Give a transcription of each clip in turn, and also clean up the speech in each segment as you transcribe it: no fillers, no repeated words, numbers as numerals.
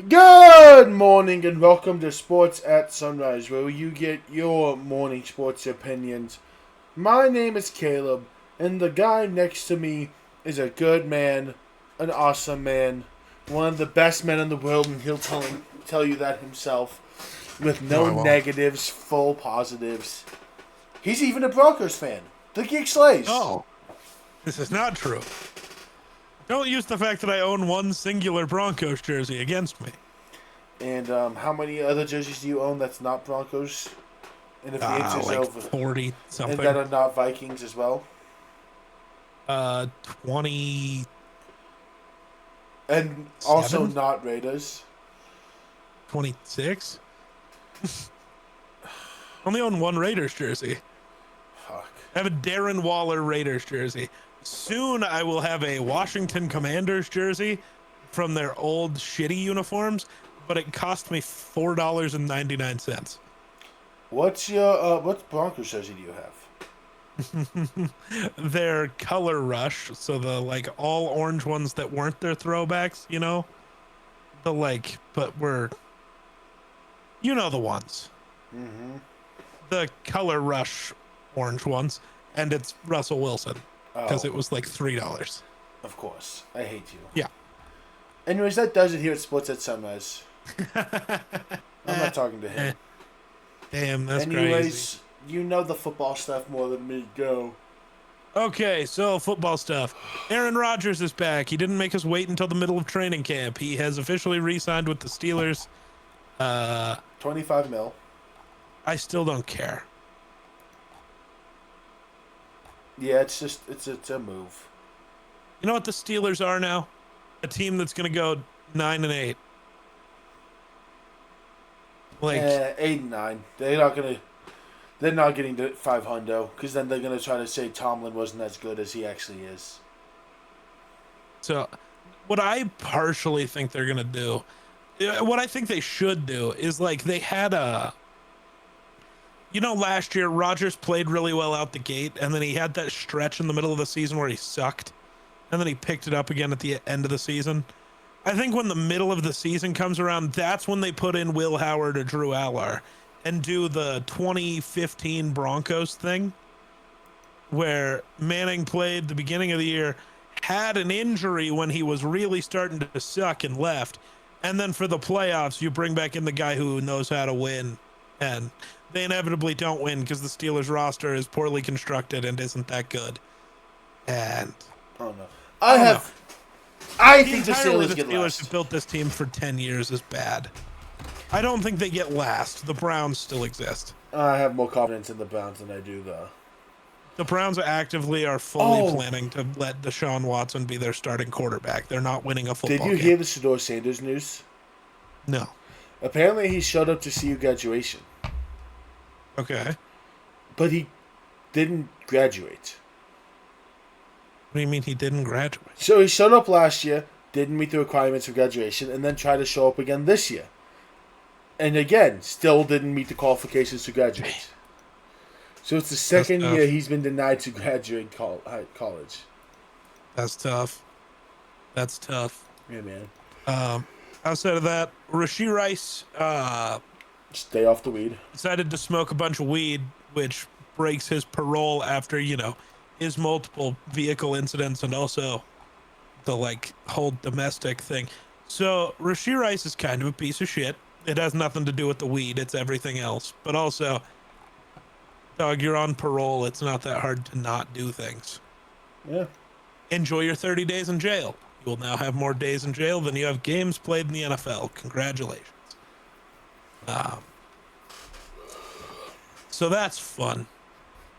Good morning and welcome to Sports at Sunrise, where you get your morning sports opinions. My name is Caleb, and the guy next to me is a good man, an awesome man, one of the best men in the world, and he'll tell you that himself, with No, no I won't. negatives, full positives. He's even a Broncos fan. The Geek Slays. No, this is not true. Don't use the fact that I own one singular Broncos jersey against me. And how many other jerseys do you own that's not Broncos? And if the answer is Like over, 40 and that something. are not Vikings as well. 20. And also 7? not Raiders. 26? Only own one Raiders jersey. Fuck. I have a Darren Waller Raiders jersey. Soon I will have a Washington Commanders jersey from their old shitty uniforms, but it cost me $4.99. What Broncos jersey do you have? Their color rush, so the like all orange ones that weren't their throwbacks, but were, the ones, Mm-hmm. the color rush orange ones, and it's Russell Wilson because Oh, it was like $3. of course. I hate you. Yeah. Anyways, that does it here at Sports at Sunrise. I'm not talking to him. Damn, that's Anyways, crazy. you know the football stuff more than me. Go. Okay, so football stuff. Aaron Rodgers is back. He didn't make us wait until the middle of training camp. He has officially re-signed with the Steelers. 25 mil. I still don't care. Yeah, it's a move. You know what the Steelers are now? A team that's going to go 9-8. Like, 8 and 9. They're not getting to 500 because then they're gonna try to say Tomlin wasn't as good as he actually is. so what I partially think they're going to do, what I think they should do is like they had last year Rodgers played really well out the gate, and then he had that stretch in the middle of the season where he sucked, and then he picked it up again at the end of the season. I think when the middle of the season comes around, that's when they put in Will Howard or Drew Aller and do the 2015 Broncos thing where Manning played the beginning of the year, had an injury when he was really starting to suck and left. And then for the playoffs, you bring back in the guy who knows how to win. And they inevitably don't win because the Steelers roster is poorly constructed and isn't that good. And Oh no. I don't know. I think the Entirely Steelers the get Steelers last. have built this team for 10 years is bad. I don't think they get last. The Browns still exist. I have more confidence in the Browns than I do The Browns actively are fully Oh. planning to let Deshaun Watson be their starting quarterback. They're not winning a Did football you game. hear the Shador Sanders news? No. Apparently he showed up to CU graduation, Okay. but he didn't graduate. What do you mean he didn't graduate? So he showed up last year, didn't meet the requirements for graduation, and then tried to show up again this year. And again, still didn't meet the qualifications to graduate. So it's the second tough. year he's been denied to graduate college. That's tough. That's tough. Yeah, man. Outside of that, Rashee Rice Stay off the weed. decided to smoke a bunch of weed, which breaks his parole after, his multiple vehicle incidents and also the whole domestic thing. So Rashee Rice is kind of a piece of shit. It has nothing to do with the weed, it's everything else. But also, dog, you're on parole. It's not that hard to not do things. Yeah. Enjoy your 30 days in jail. You will now have more days in jail than you have games played in the NFL. Congratulations. So that's fun.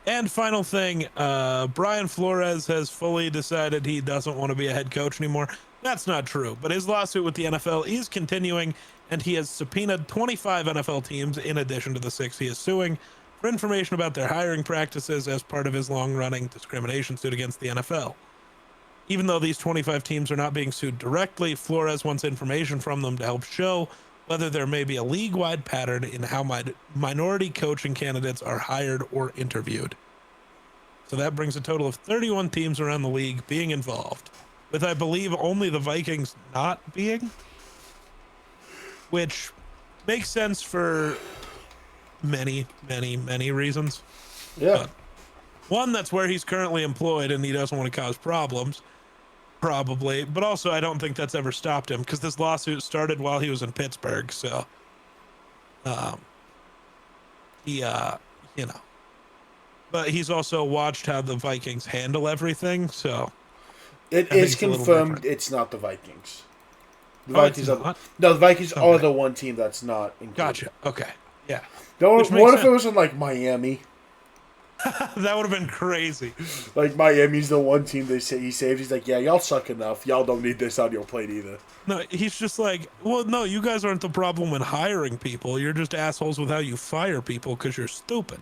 And final thing, Brian Flores has fully decided he doesn't want to be a head coach anymore. That's not true, but his lawsuit with the NFL is continuing, and he has subpoenaed 25 NFL teams in addition to the 6 he is suing for information about their hiring practices as part of his long-running discrimination suit against the NFL. Even though these 25 teams are not being sued directly, Flores wants information from them to help show whether there may be a league-wide pattern in how minority coaching candidates are hired or interviewed. So that brings a total of 31 teams around the league being involved, with, I believe, only the Vikings not being. which makes sense for many, many, many reasons. Yeah. But one, that's where he's currently employed and he doesn't want to cause problems, probably. But also, I don't think that's ever stopped him because this lawsuit started while he was in Pittsburgh. So, you know, but he's also watched how the Vikings handle everything. So It I think is it's a little confirmed different. it's not the Vikings. The Oh, it's Vikings are not? no, the Vikings are Okay. the one team that's not included. Gotcha. Okay. Yeah. No, Which what makes if it was in like Miami? That would have been crazy. Like Miami's the one team they say he saved. He's like, yeah, y'all suck enough. Y'all don't need this on your plate either. No, he's just like, well, no, you guys aren't the problem when hiring people. You're just assholes with how you fire people because you're stupid.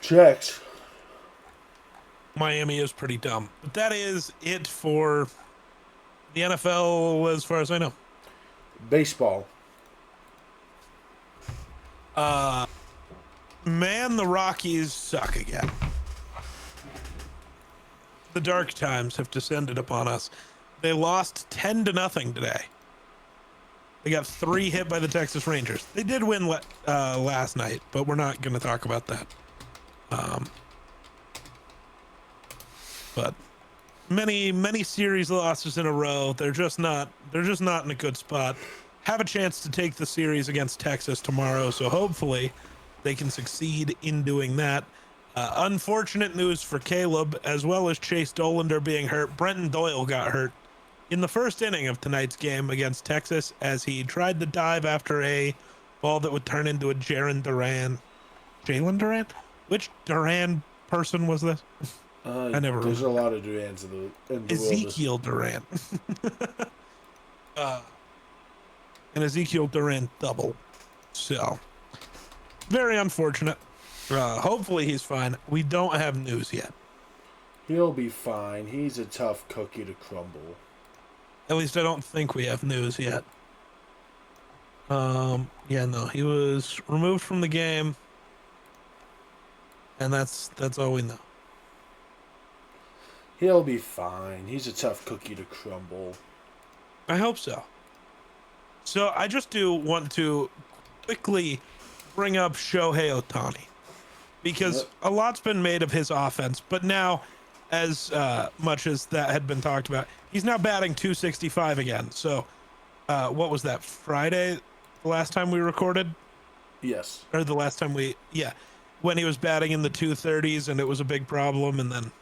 Checks. Miami is pretty dumb. But that is it for the NFL as far as I know. Baseball. Man, the Rockies suck again. The dark times have descended upon us. They lost 10-0 today. They got 3 hit by the Texas Rangers. They did win last night, but we're not going to talk about that. But many series losses in a row. They're just not in a good spot. Have a chance to take the series against Texas tomorrow, so hopefully they can succeed in doing that. Unfortunate news for Caleb, as well as Chase Dolander being hurt. Brenton Doyle got hurt in the first inning of tonight's game against Texas as he tried to dive after a ball that would turn into a Jalen Duran? Which Duran person was this? I never There's remember. a lot of Durans in the Ezekiel Duran. And Ezekiel Duran double. So, very unfortunate. Hopefully he's fine. We don't have news yet. He'll be fine. He's a tough cookie to crumble. At least I don't think we have news yet. Yeah, no, he was removed from the game. And that's all we know. He'll be fine. He's a tough cookie to crumble. I hope so. So I just do want to quickly bring up Shohei Ohtani because a lot's been made of his offense, but now, as much as that had been talked about, he's now batting .265 again. So what was that, Friday, the last time we recorded? Yes. Or the last time when he was batting in the 230s and it was a big problem, and then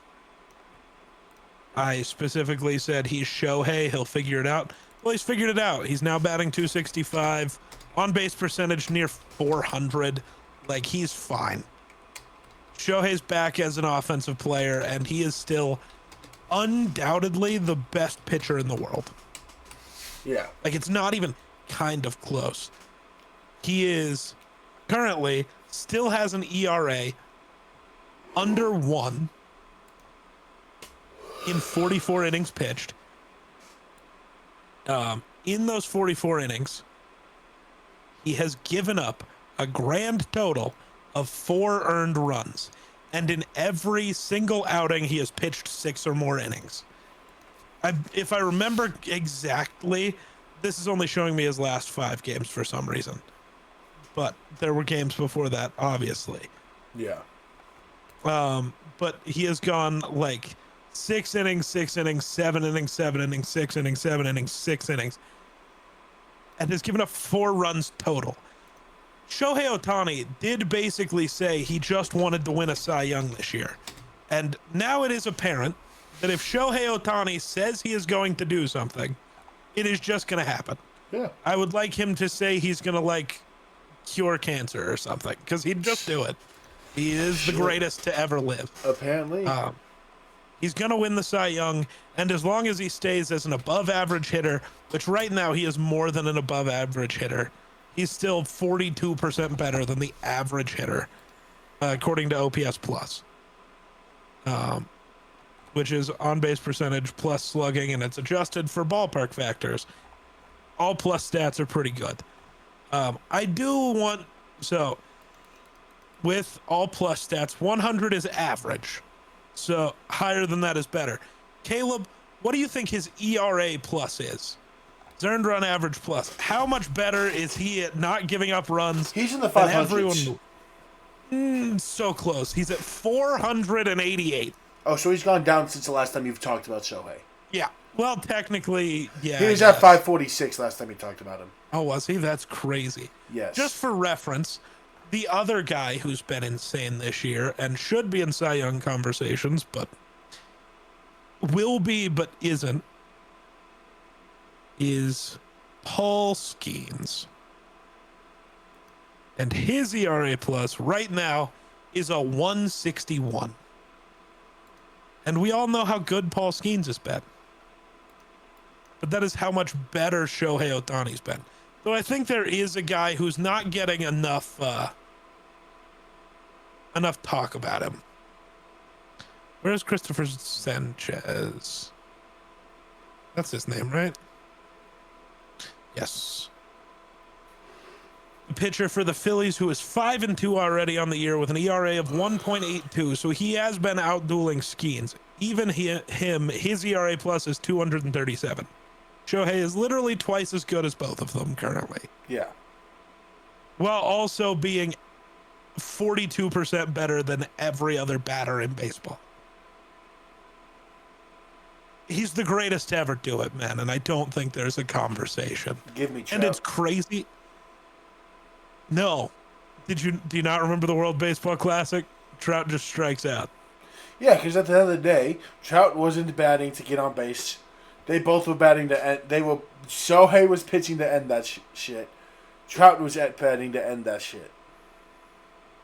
I specifically said he's Shohei, he'll figure it out. Well, he's figured it out. He's now batting .265, on base percentage near 400. Like, he's fine. Shohei's back as an offensive player, and he is still undoubtedly the best pitcher in the world. Yeah. Like, it's not even kind of close. He is currently still has an ERA under 1 in 44 innings pitched. In those 44 innings, he has given up a grand total of 4 earned runs. And in every single outing, he has pitched 6 or more innings. If I remember exactly, this is only showing me his last 5 games for some reason. But there were games before that, obviously. Yeah. But he has gone like 6 innings, 6 innings, 7 innings, 7 innings, 6 innings, 7 innings, 6 innings, and has given up 4 runs total. Shohei Ohtani did basically say he just wanted to win a Cy Young this year. And now it is apparent that if Shohei Ohtani says he is going to do something, it is just going to happen. Yeah. I would like him to say he's going to, like, cure cancer or something, because he'd just do it. He is the greatest to ever live. Apparently. He's going to win the Cy Young, and as long as he stays as an above-average hitter, which right now he is more than an above-average hitter, he's still 42% better than the average hitter, according to OPS Plus, which is on-base percentage plus slugging, and it's adjusted for ballpark factors. All plus stats are pretty good. I do want... So, with all plus stats, 100 is average. So higher than that is better. Caleb, what do you think his ERA plus is His earned run average plus. How much better is he at not giving up runs? He's in the than 500s. So close. He's at 488. Oh, so he's gone down since the last time you've talked about Shohei. Yeah. Well, technically, yeah. He was at 546 last time we talked about him. Oh, was he? That's crazy. Yes. Just for reference, the other guy who's been insane this year and should be in Cy Young conversations, but will be but isn't, is Paul Skeens. And his ERA plus right now is a 161. And we all know how good Paul Skeens has been. But that is how much better Shohei Ohtani's been. Though I think there is a guy who's not getting enough talk about him. Where's Christopher Sanchez? That's his name, right? Yes. The pitcher for the Phillies, who is 5-2 already on the year with an ERA of 1.82. So he has been outdueling Skeens. Even his ERA plus is 237. Shohei is literally twice as good as both of them currently. Yeah. While also being 42% better than every other batter in baseball. He's the greatest to ever do it, man, and I don't think there's a conversation. Give me Trout. And it's crazy. No. Do you not remember the World Baseball Classic? Trout just strikes out. Yeah, because at the end of the day, Trout wasn't batting to get on base. They both were batting to end. Shohei was pitching to end that shit. Trout was batting to end that shit.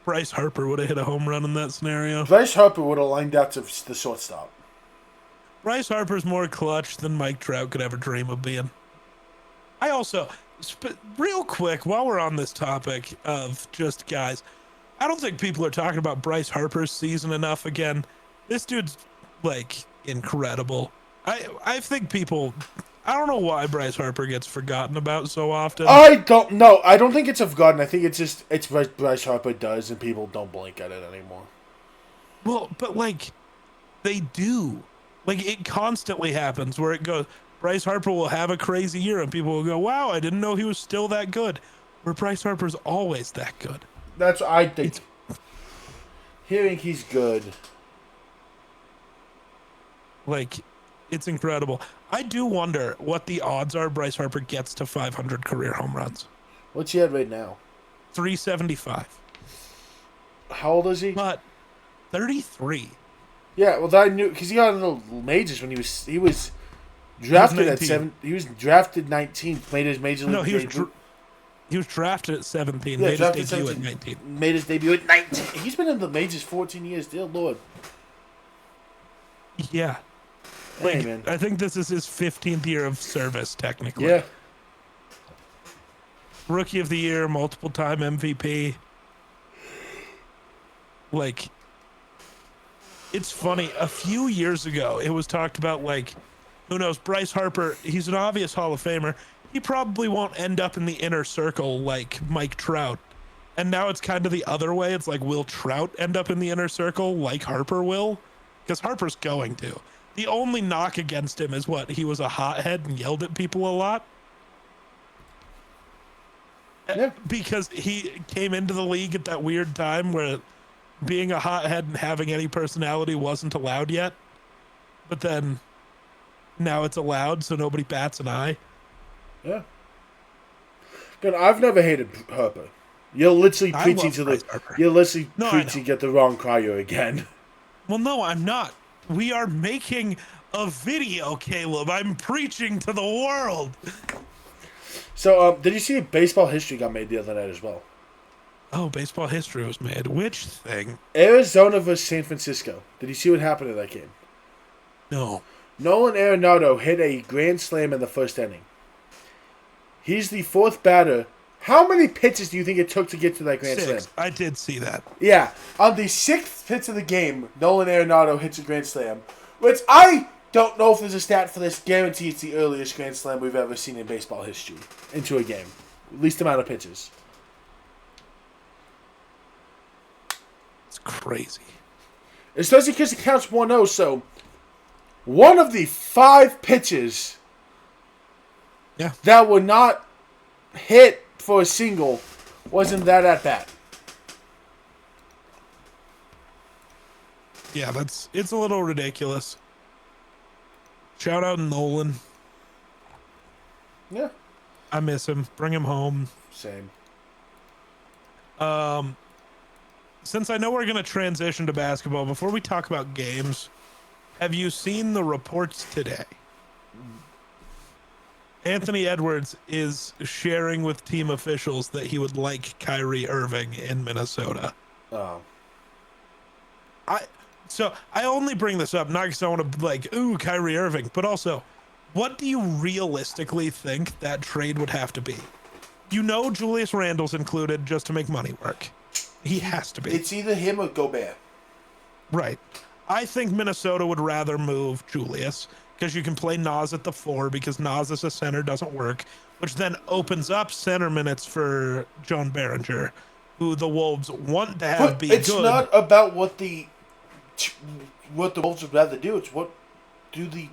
Bryce Harper would have hit a home run in that scenario. Bryce Harper would have lined out to the shortstop. Bryce Harper's more clutch than Mike Trout could ever dream of being. I also, real quick, while we're on this topic of just guys, I don't think people are talking about Bryce Harper's season enough again. This dude's, incredible. I think people, I don't know why Bryce Harper gets forgotten about so often. I don't know. I don't think it's forgotten. I think it's what Bryce Harper does, and people don't blink at it anymore. Well, but, they do. It constantly happens where it goes, Bryce Harper will have a crazy year, and people will go, wow, I didn't know he was still that good. Where Bryce Harper's always that good. That's what I think. Hearing he's good. It's incredible. I do wonder what the odds are Bryce Harper gets to 500 career home runs. What's he at right now? 375. How old is he? But 33. Yeah, well, I knew because he got in the majors when he was drafted at 7. He was drafted 19th. Made his major league debut. He was drafted at 17. Yeah, made his debut at 19. Made his debut at 19. He's been in the majors 14 years. Dear Lord. Yeah. Hey, man. I think this is his 15th year of service, technically. Yeah. Rookie of the year, multiple-time MVP. It's funny. A few years ago, it was talked about, who knows, Bryce Harper, he's an obvious Hall of Famer. He probably won't end up in the inner circle like Mike Trout. And now it's kind of the other way. It's will Trout end up in the inner circle like Harper will? Because Harper's going to. The only knock against him is he was a hothead and yelled at people a lot. Yeah. Because he came into the league at that weird time where being a hothead and having any personality wasn't allowed yet. But then now it's allowed, so nobody bats an eye. Yeah. Good. I've never hated Harper. You're literally preaching to get the wrong cryo again. Well, no, I'm not. We are making a video, Caleb. I'm preaching to the world. So, did you see baseball history got made the other night as well? Oh, baseball history was made. Which thing? Arizona versus San Francisco. Did you see what happened in that game? No. Nolan Arenado hit a grand slam in the first inning. He's the fourth batter. How many pitches do you think it took to get to that grand slam? I did see that. Yeah. On the 6th pitch of the game, Nolan Arenado hits a grand slam, which I don't know if there's a stat for this. Guarantee it's the earliest grand slam we've ever seen in baseball history into a game. Least amount of pitches. It's crazy. Especially because it counts 1-0, so one of the 5 pitches Yeah. that would not hit for a single wasn't that at bat. Yeah, it's a little ridiculous. Shout out Nolan. Yeah. I miss him. Bring him home. Same. Since I know we're going to transition to basketball, before we talk about games, have you seen the reports today? Anthony Edwards is sharing with team officials that he would like Kyrie Irving in Minnesota. Oh. So I only bring this up not because I want to be like, ooh, Kyrie Irving, but also, what do you realistically think that trade would have to be? You know Julius Randle's included just to make money work. He has to be. It's either him or Gobert. Right. I think Minnesota would rather move Julius because you can play Nas at the 4 because Nas as a center doesn't work, which then opens up center minutes for John Behringer, who the Wolves want to have be it's good. not about what the Wolves would rather do. It's what do the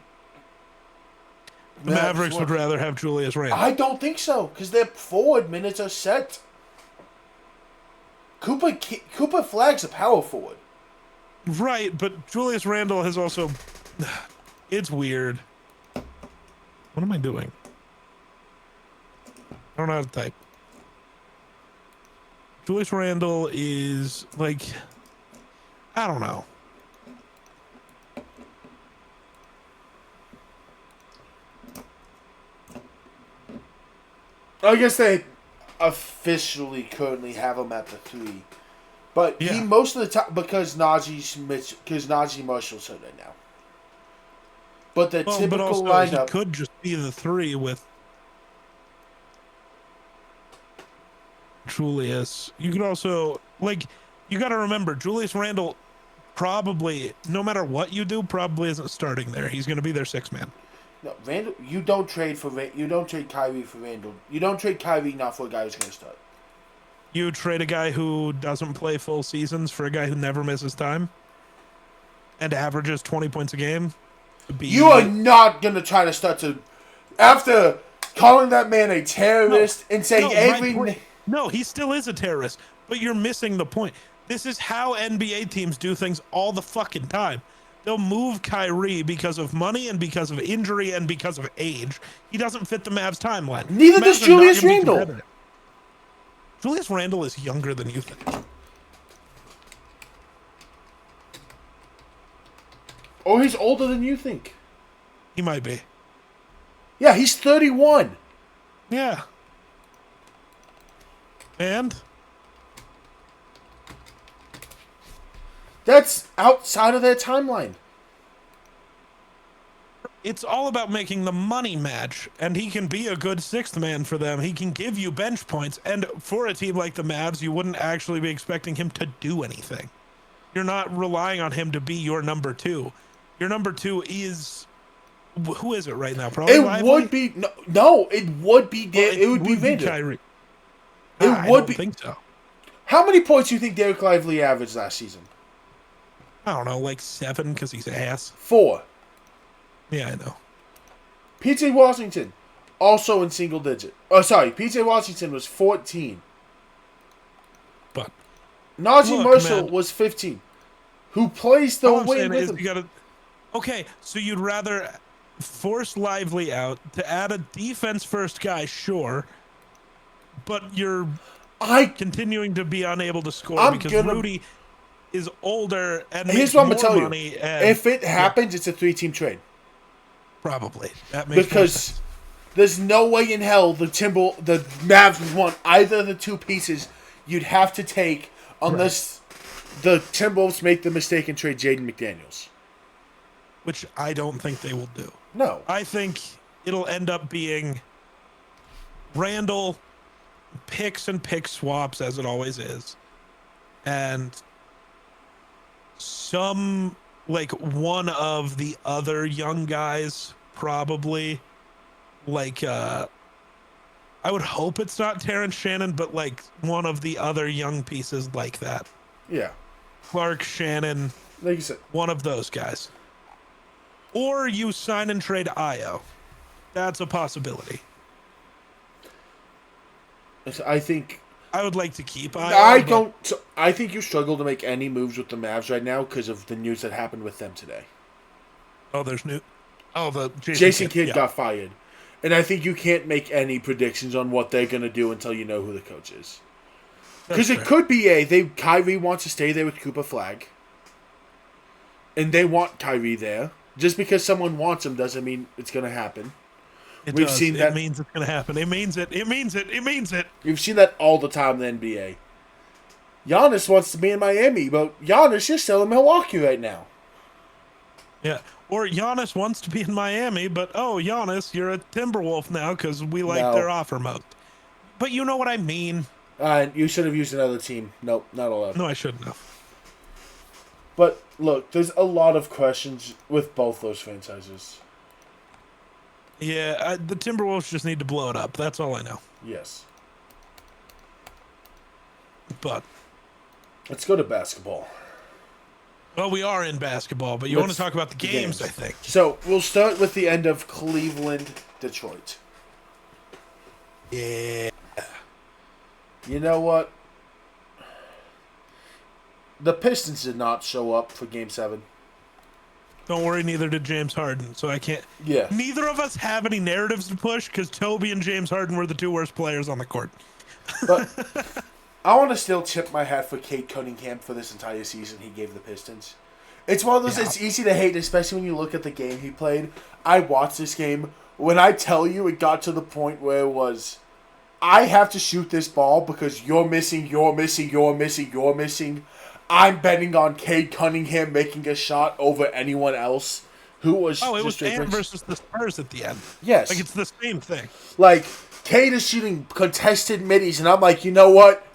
Mavericks would rather have Julius Randle. I don't think so because their forward minutes are set. Cooper Flagg's a power forward. Right, but Julius Randle has also... It's weird. What am I doing? I don't know how to type. Julius Randle is like... I don't know. I guess they officially currently have him at the 3. But he most of the time because Najee Marshall's hurt right now. But the typical but also, lineup he could just be the 3 with Julius. You could also you got to remember Julius Randle probably, no matter what you do, probably isn't starting there. He's going to be their 6th man. No, Randle. You don't trade Kyrie for Randle. You don't trade Kyrie not for a guy who's going to start. You trade a guy who doesn't play full seasons for a guy who never misses time and averages 20 points a game. You are not going to try to start to, after calling that man a terrorist and saying No, he still is a terrorist, but you're missing the point. This is how NBA teams do things all the fucking time. They'll move Kyrie because of money and because of injury and because of age. He doesn't fit the Mavs timeline. Neither does Julius Randle. Julius Randle is younger than you think. Or he's older than you think. He might be. Yeah, he's 31. Yeah. And? That's outside of their timeline. It's all about making the money match, and he can be a good 6th man for them. He can give you bench points, and for a team like the Mavs, you wouldn't actually be expecting him to do anything. You're not relying on him to be your number 2. Your number 2 is... Who is it right now? Probably Lively? Would be... No, it would be... it would be Vander. Kyrie. I don't think so. How many points do you think Derek Lively averaged last season? I don't know, like 7 because he's ass. 4. Yeah, I know. P.J. Washington, also in single digit. Oh, sorry. P.J. Washington was 14. But Najee Marshall was 15. Who plays the way with him. You gotta, okay, so you'd rather force Lively out to add a defense-first guy, sure, but you're continuing to be unable to score because Rudy is older and makes more money. If it happens, it's a 3-team trade. Probably. That makes because there's no way in hell the Mavs would want either of the 2 pieces you'd have to take unless the Timberwolves make the mistake and trade Jaden McDaniels. Which I don't think they will do. No. I think it'll end up being Randall, picks and pick swaps as it always is. And one of the other young guys, probably, I would hope it's not Terrence Shannon, but one of the other young pieces like that. Yeah. Clark, Shannon, like you said, one of those guys. Or you sign and trade Io. That's a possibility. I think I would like to keep I Iowa, but don't. I think you struggle to make any moves with the Mavs right now because of the news that happened with them today. there's new. Oh, the Jason Jason Kidd. Kidd Yeah, got fired, and I think you can't make any predictions on what they're gonna do until you know who the coach is. Because it could be Kyrie wants to stay there with Cooper Flag, and they want Kyrie there. Just because someone wants him doesn't mean it's gonna happen. We've seen that. It means it's gonna happen. It means it. It means it. It means it. You've seen that all the time in the NBA. Giannis wants to be in Miami, but Giannis, you're still in Milwaukee right now. Yeah. Or Giannis wants to be in Miami, but Giannis, you're a Timberwolf now because we like their offer most. But you know what I mean. You should have used another team. Nope, not allowed. No, I shouldn't have. But look, there's a lot of questions with both those franchises. Yeah, the Timberwolves just need to blow it up. That's all I know. Yes. But let's go to basketball. Well, we are in basketball, but you want to talk about the games, I think. So we'll start with the end of Cleveland, Detroit. Yeah. You know what? The Pistons did not show up for Game 7. Don't worry, neither did James Harden, so I can't... Yeah. Neither of us have any narratives to push because Toby and James Harden were the two worst players on the court. But I want to still tip my hat for Cade Cunningham for this entire season he gave the Pistons. It's one of those, It's easy to hate, especially when you look at the game he played. I watched this game. When I tell you, it got to the point where it was, I have to shoot this ball because you're missing. I'm betting on Cade Cunningham making a shot over anyone else who was. It was Ant versus the Spurs at the end. Yes, like it's the same thing. Like Cade is shooting contested middies, and I'm like, you know what?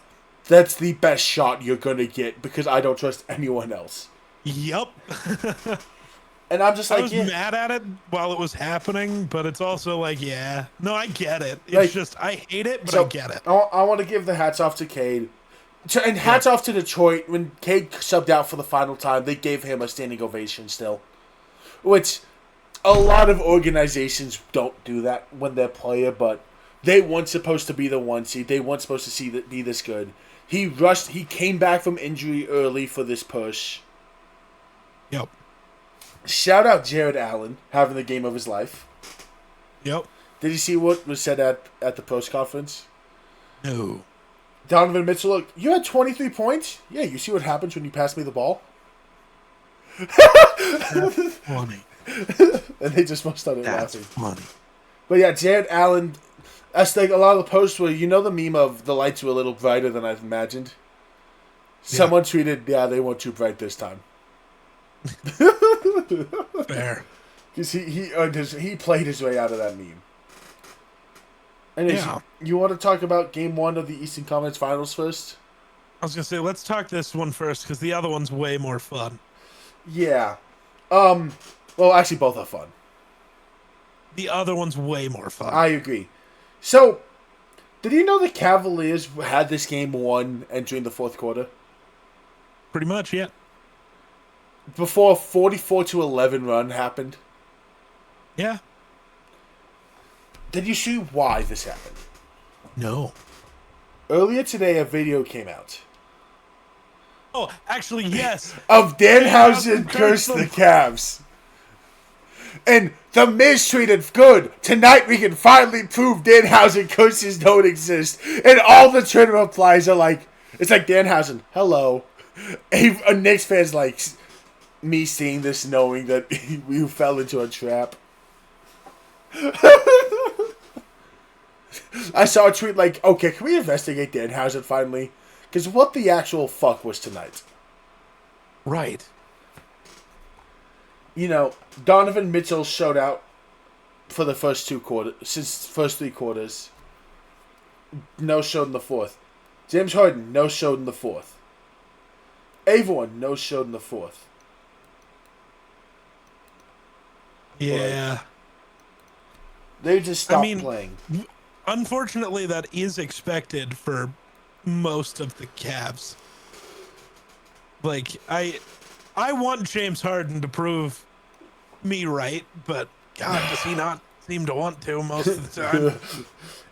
That's the best shot you're gonna get because I don't trust anyone else. Yup. And I'm just like, I was mad at it while it was happening, but it's also like, no, I get it. It's like, just I hate it, but I get it. I want to give the hats off to Cade. And hats off to Detroit. When Cade subbed out for the final time, they gave him a standing ovation still. Which, a lot of organizations don't do that when they're player, but they weren't supposed to be the 1 seed. They weren't supposed to be this good. He came back from injury early for this push. Yep. Shout out Jared Allen, having the game of his life. Yep. Did you see what was said at the post conference? No. Donovan Mitchell, look, you had 23 points? Yeah, you see what happens when you pass me the ball? That's funny. And they just must start laughing. Funny. But yeah, Jared Allen, that's like a lot of the posts where, you know the meme of the lights were a little brighter than I imagined? Someone tweeted, they weren't too bright this time. Fair. Because he played his way out of that meme. Anyways, you want to talk about Game 1 of the Eastern Conference Finals first? I was going to say, let's talk this one first, because the other one's way more fun. Yeah. Well, actually, both are fun. The other one's way more fun. I agree. So, did you know the Cavaliers had this game won entering the fourth quarter? Pretty much, yeah. Before a 44-11 run happened? Yeah. Did you see why this happened? No. Earlier today, a video came out. Oh, actually, yes. Of Danhausen cursed the Cavs. And the Miz tweeted, good, tonight we can finally prove Danhausen curses don't exist. And all the Twitter replies are like, it's like Danhausen, hello. A Knicks fan's like, me seeing this knowing that we fell into a trap. I saw a tweet like, okay, can we investigate Danhausen finally? Because what the actual fuck was tonight? Right. You know, Donovan Mitchell showed out for the first 3 quarters. No showed in the fourth. James Harden, no showed in the fourth. Avon, no showed in the fourth. Yeah. They just stopped playing. Unfortunately, that is expected for most of the Cavs. Like, I want James Harden to prove me right, but God, does he not seem to want to most of the time.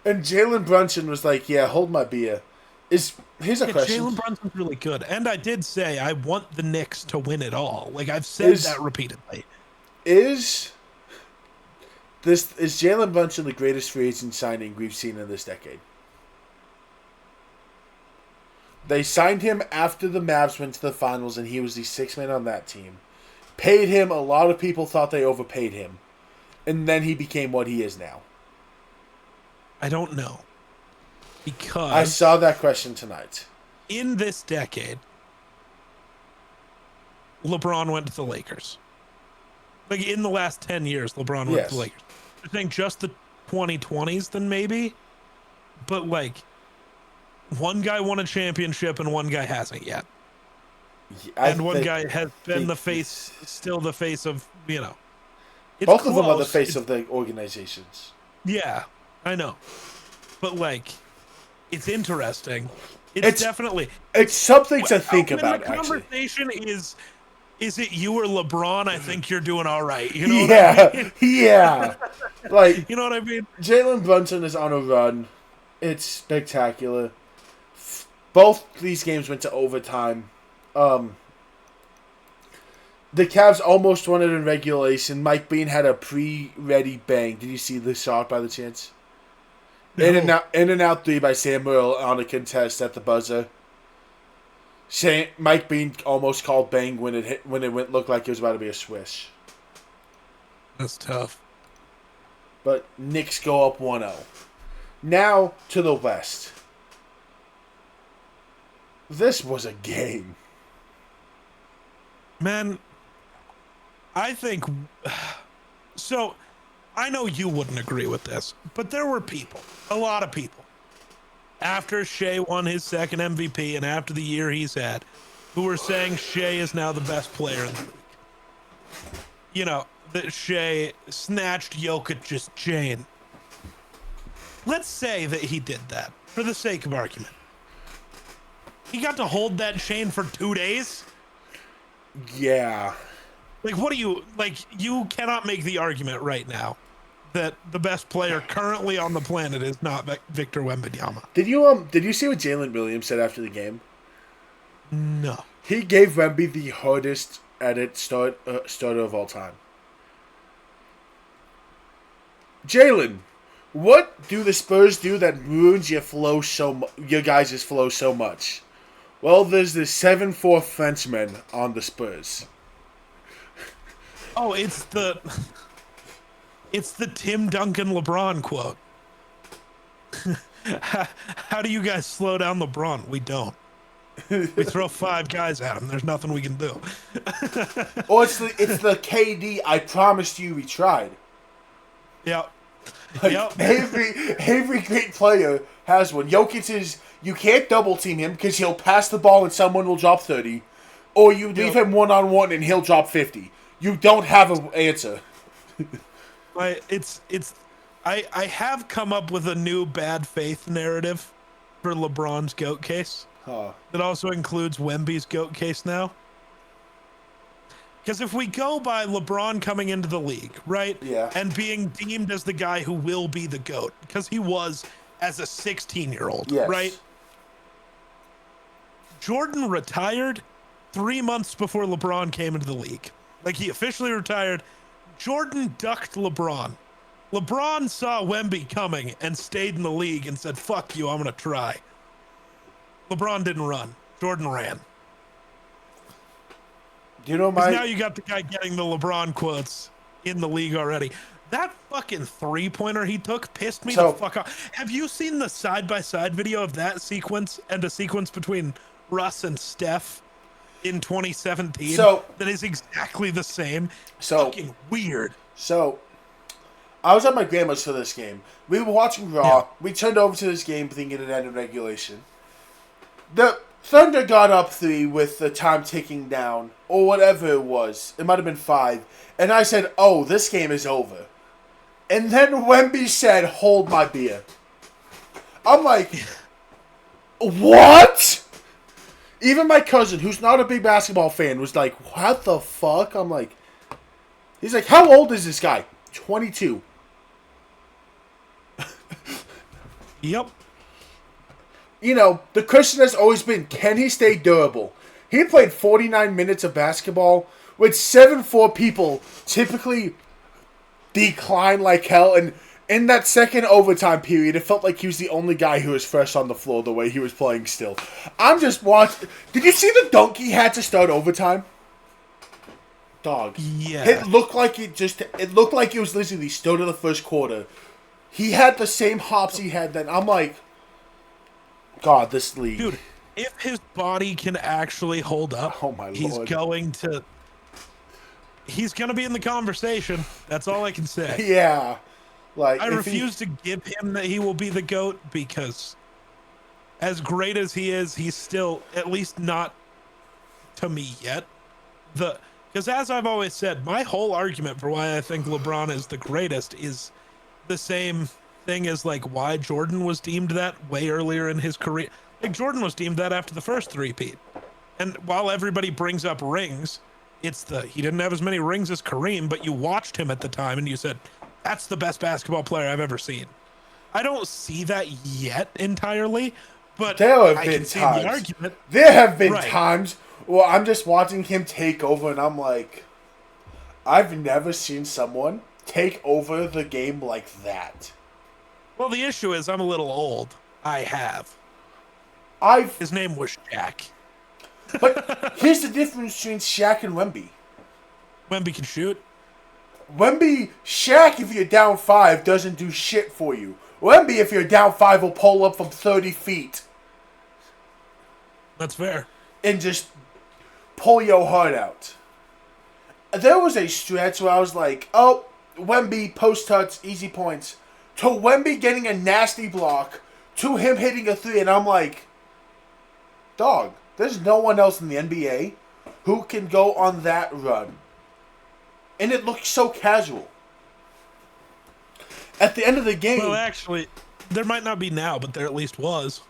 And Jalen Brunson was like, "Yeah, hold my beer." Here's a question: Jalen Brunson's really good, and I did say I want the Knicks to win it all. Like I've said that repeatedly. Is Jalen Brunson the greatest free agent signing we've seen in this decade? They signed him after the Mavs went to the finals, and he was the sixth man on that team. Paid him. A lot of people thought they overpaid him, and then he became what he is now. I don't know. Because I saw that question tonight. In this decade, LeBron went to the Lakers. Like in the last 10 years, LeBron went to the Lakers. I think just the 2020s, then maybe. But like, one guy won a championship and one guy hasn't yet. And one guy has been still the face of, you know. Both of them are the face of the organizations. Yeah, I know. But like, it's interesting. It's definitely... It's something to think about, actually. The conversation is it you or LeBron? I think you're doing all right. You know what I mean? Yeah. Like, you know what I mean? Jalen Brunson is on a run. It's spectacular. Both these games went to overtime. The Cavs almost won it in regulation. Mike Bean had a pre-ready bang. Did you see the shot by the chance? No. In and out three by Sam Merle on a contest at the buzzer. Mike Bean almost called bang when it looked like it was about to be a swish. That's tough. But Knicks go up 1-0. Now to the West. This was a game. Man, I think... So, I know you wouldn't agree with this, but there were people, a lot of people, after Shea won his second MVP and after the year he's had, who were saying Shea is now the best player in the league. You know, that Shea snatched Jokic's chain. Let's say that he did that, for the sake of argument. He got to hold that chain for 2 days? Yeah. Like, what do you... Like, you cannot make the argument right now that the best player currently on the planet is not Victor Wembanyama. Did you see what Jalen Williams said after the game? No. He gave Wemby the hardest starter of all time. Jalen, what do the Spurs do that ruins your guys' flow so much? Well, there's this 7'4" Frenchman on the Spurs. Oh, it's the Tim Duncan LeBron quote. How do you guys slow down LeBron? We don't. We throw 5 guys at him. There's nothing we can do. Or it's the KD. I promised you we tried. Yep. Like, yep. Every great player has one. Jokic is, you can't double team him because he'll pass the ball and someone will drop 30, or you leave him 1-on-1 and he'll drop 50. You don't have an answer. I have come up with a new bad faith narrative for LeBron's GOAT case. Huh. That also includes Wemby's GOAT case now. Because if we go by LeBron coming into the league, right? Yeah. And being deemed as the guy who will be the GOAT, because he was as a 16-year-old, yes. right? Jordan retired 3 months before LeBron came into the league. Like, he officially retired. Jordan ducked LeBron. LeBron saw Wemby coming and stayed in the league and said, fuck you, I'm going to try. LeBron didn't run. Jordan ran. Do you know now you got the guy getting the LeBron quotes in the league already. That fucking 3-pointer he took pissed me the fuck off. Have you seen the side-by-side video of that sequence and a sequence between Russ and Steph in 2017? That is exactly the same. Fucking weird. So, I was at my grandma's for this game. We were watching Raw. Yeah. We turned over to this game thinking it ended regulation. The Thunder got up 3 with the time ticking down, or whatever it was. It might have been 5. And I said, oh, this game is over. And then Wemby said, hold my beer. I'm like, what? Even my cousin, who's not a big basketball fan, was like, what the fuck? I'm like, he's like, how old is this guy? 22. Yep. You know, the question has always been, can he stay durable? He played 49 minutes of basketball with 7'4" people typically decline like hell, and in that second overtime period, it felt like he was the only guy who was fresh on the floor the way he was playing still. I'm just watching. Did you see the dunk he had to start overtime? Dog. Yeah. It looked like it looked like it was literally still in the first quarter. He had the same hops he had then. I'm like, God, this league. Dude, if his body can actually hold up, Oh my Lord. he's going to be in the conversation. That's all I can say. Yeah. Like, I refuse to give him that he will be the GOAT, because as great as he is, he's still at least not to me yet. Because as I've always said, my whole argument for why I think LeBron is the greatest is the same thing as like why Jordan was deemed that way earlier in his career. Like Jordan was deemed that after the first three-peat. And while everybody brings up rings, he didn't have as many rings as Kareem, but you watched him at the time and you said, that's the best basketball player I've ever seen. I don't see that yet entirely, but there have I been can see times. the argument. There have been Right. times where I'm just watching him take over and I'm like, I've never seen someone take over the game like that. Well, the issue is I'm a little old. I have. His name was Shaq. But here's the difference between Shaq and Wemby. Wemby can shoot. Shaq, if you're down 5, doesn't do shit for you. Wemby, if you're down 5, will pull up from 30 feet. That's fair. And just pull your heart out. There was a stretch where I was like, oh, Wemby, post touch, easy points. To Wemby getting a nasty block, to him hitting a 3, and I'm like, dog, there's no one else in the NBA who can go on that run. And it looks so casual. At the end of the game... Well, actually, there might not be now, but there at least was.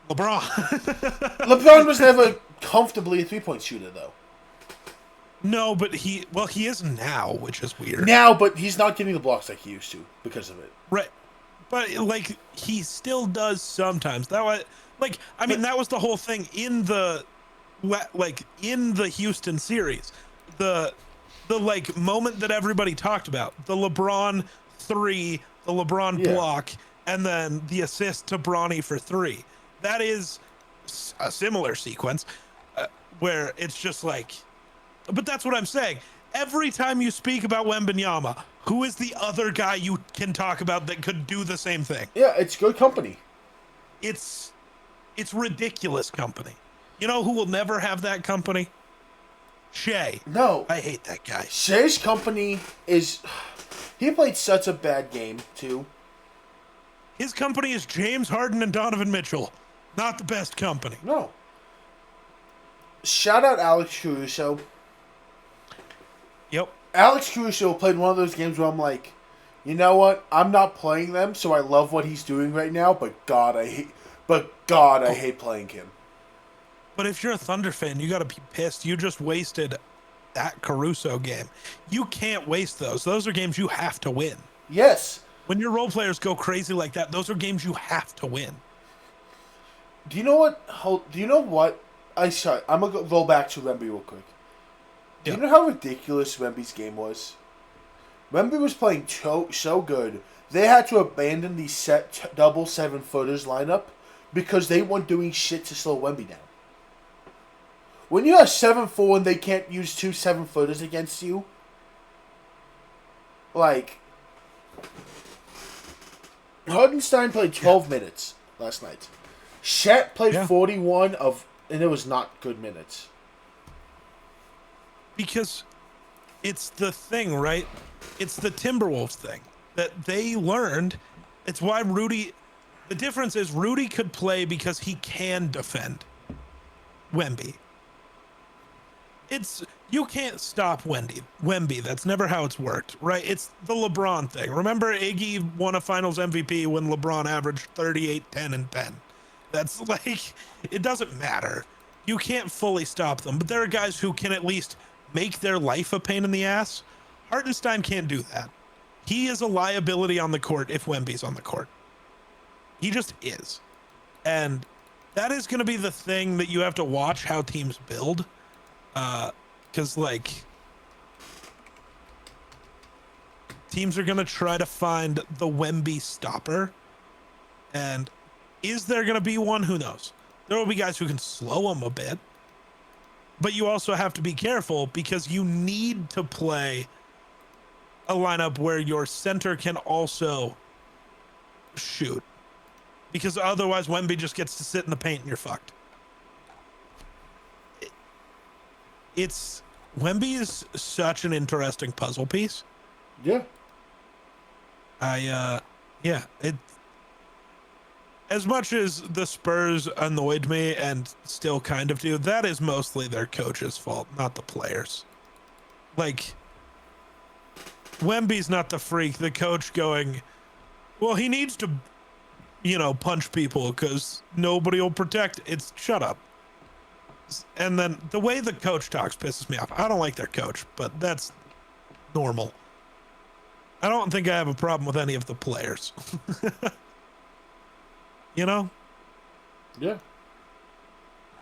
LeBron. LeBron was never comfortably a three-point shooter, though. No, but he is now, which is weird. Now, but he's not getting the blocks like he used to because of it. Right. But, like, he still does sometimes. That was the whole thing in the Houston series. The moment that everybody talked about. The LeBron 3, the LeBron block, and then the assist to Bronny for 3. That is a similar sequence where it's just like... But that's what I'm saying. Every time you speak about Wembanyama, who is the other guy you can talk about that could do the same thing? Yeah, it's good company. It's ridiculous company. You know who will never have that company? Shea. No. I hate that guy. Shea's company is... He played such a bad game, too. His company is James Harden and Donovan Mitchell. Not the best company. No. Shout out Alex Caruso. Yep. Alex Caruso played one of those games where I'm like, you know what? I'm not playing them, so I love what he's doing right now, but God, I hate playing him. But if you're a Thunder fan, you got to be pissed. You just wasted that Caruso game. You can't waste those. Those are games you have to win. Yes. When your role players go crazy like that, those are games you have to win. Do you know what? I'm going to go back to Wemby real quick. Do you know how ridiculous Wemby's game was? Wemby was playing so good, they had to abandon the double 7-footers lineup because they weren't doing shit to slow Wemby down. When you have 7'4" and they can't use 2 7-footers against you, like, Hardenstein played 12 minutes last night. Shet played 41 and it was not good minutes. Because it's the thing, right? It's the Timberwolves thing that they learned. It's why Rudy... The difference is Rudy could play because he can defend Wemby. You can't stop Wemby. That's never how it's worked, right? It's the LeBron thing. Remember Iggy won a Finals MVP when LeBron averaged 38, 10, and 10. That's like... It doesn't matter. You can't fully stop them, but there are guys who can at least... make their life a pain in the ass. Hartenstein can't do that. he is a liability on the court if Wemby's on the court. He just is. And that is going to be the thing that you have to watch how teams build. Because, like, teams are going to try to find the Wemby stopper. And is there going to be one? Who knows? There will be guys who can slow him a bit. But you also have to be careful because you need to play a lineup where your center can also shoot. Because otherwise Wemby just gets to sit in the paint and you're fucked. Wemby is such an interesting puzzle piece. Yeah. As much as the Spurs annoyed me and still kind of do, that is mostly their coach's fault, not the players. Like, Wemby's not the freak. The coach going, well, he needs to, punch people because nobody will protect. Shut up. And then the way the coach talks pisses me off. I don't like their coach, but that's normal. I don't think I have a problem with any of the players. Yeah.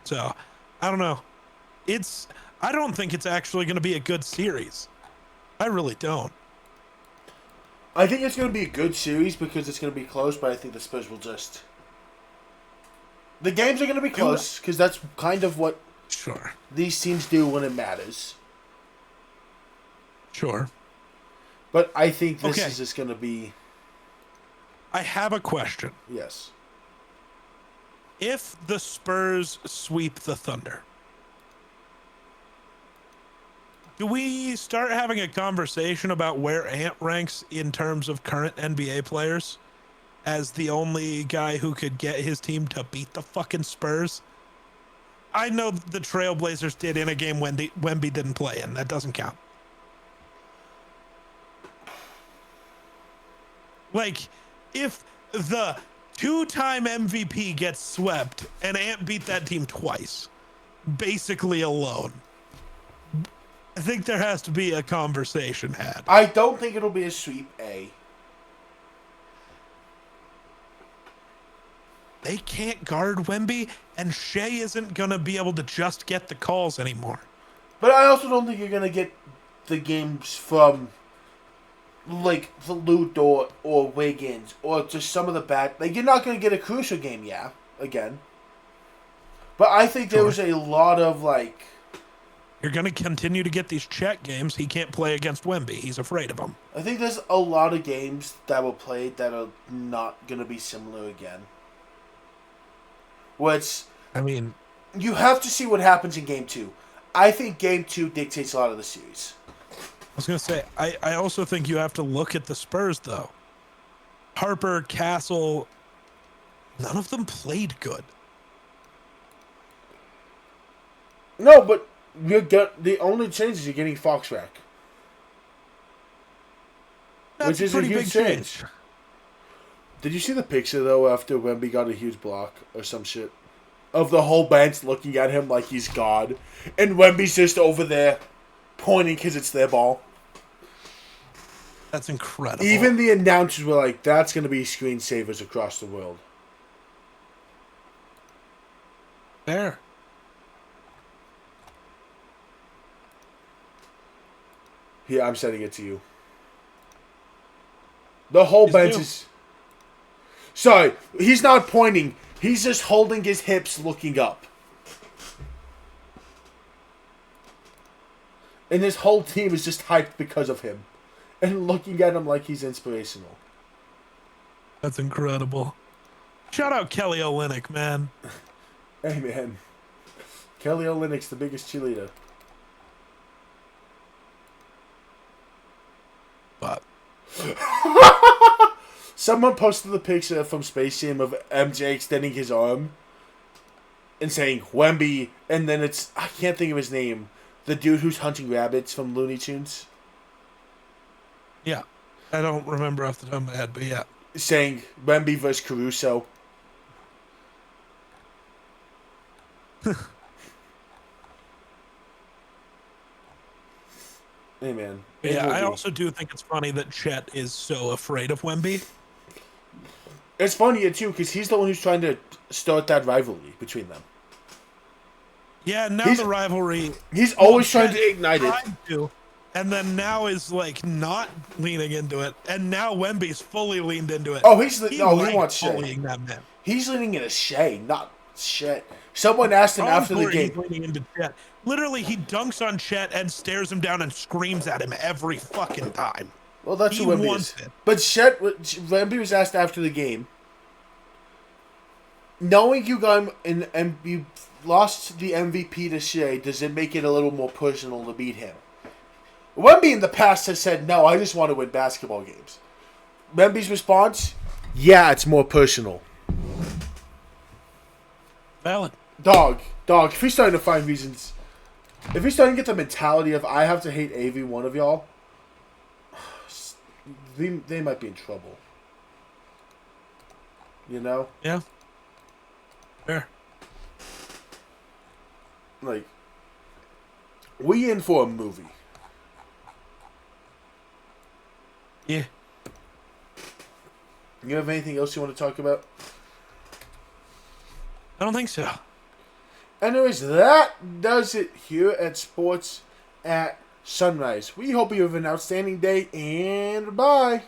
So, I don't know. I don't think it's actually going to be a good series. I really don't. I think it's going to be a good series because it's going to be close, but I think the Spurs will just... The games are going to be close because that's kind of what these teams do when it matters. Sure. But I think this is just going to be... I have a question. Yes. If the Spurs sweep the Thunder, do we start having a conversation about where Ant ranks in terms of current NBA players as the only guy who could get his team to beat the fucking Spurs? I know the Trailblazers did in a game Wemby didn't play in. That doesn't count. Like, if the two-time MVP gets swept and Ant beat that team twice, basically alone, I think there has to be a conversation had. I don't think it'll be a sweep, A. They can't guard Wemby, and Shea isn't going to be able to just get the calls anymore. But I also don't think you're going to get the games from, like, Flute or Wiggins or just some of the bad... Like, you're not going to get a crucial game, again. But I think there was a lot of, like... You're going to continue to get these check games. He can't play against Wemby. He's afraid of him. I think there's a lot of games that were played that are not going to be similar again. Which... I mean... You have to see what happens in Game 2. I think Game 2 dictates a lot of the series. I was going to say, I also think you have to look at the Spurs, though. Harper, Castle, none of them played good. No, but the only change is you're getting Fox back. That's which is a pretty huge big change. Did you see the picture, though, after Wemby got a huge block or some shit? Of the whole bench looking at him like he's God. And Wemby's just over there pointing because it's their ball. That's incredible. Even the announcers were like, that's going to be screensavers across the world. Fair. Here, I'm sending it to you. The whole bench is... Sorry, he's not pointing. He's just holding his hips looking up. And his whole team is just hyped because of him. And looking at him like he's inspirational. That's incredible. Shout out Kelly Olynyk, man. Hey, man. Kelly Olynyk's the biggest cheerleader. But... Someone posted the picture from Space Jam of MJ extending his arm and saying Wemby, and then it's, I can't think of his name, the dude who's hunting rabbits from Looney Tunes. Yeah. I don't remember off the top of my head, but yeah. Saying Wemby versus Caruso. Hey, man. Yeah, I also do think it's funny that Chet is so afraid of Wemby. It's funny, too, because he's the one who's trying to start that rivalry between them. Yeah, now the rivalry... He's always trying to ignite it. And then now is, like, not leaning into it. And now Wemby's fully leaned into it. Oh, he wants Shea. That man. He's leaning into Shea, not Chet. Someone asked him after the game. He's leaning into Chet. Literally, he dunks on Chet and stares him down and screams at him every fucking time. Well, that's who Wemby is. But Wemby was asked after the game, knowing you got him and you lost the MVP to Shea, does it make it a little more personal to beat him? Wemby in the past has said, no, I just want to win basketball games. Wemby's response, yeah, it's more personal. Valid. Dog, if he's starting to find reasons, if he's starting to get the mentality of, I have to hate every one of y'all, they might be in trouble. You know? Yeah. Fair. Like, we in for a movie. Yeah. You have anything else you want to talk about? I don't think so. Anyways, that does it here at Sports at Sunrise. We hope you have an outstanding day, and bye.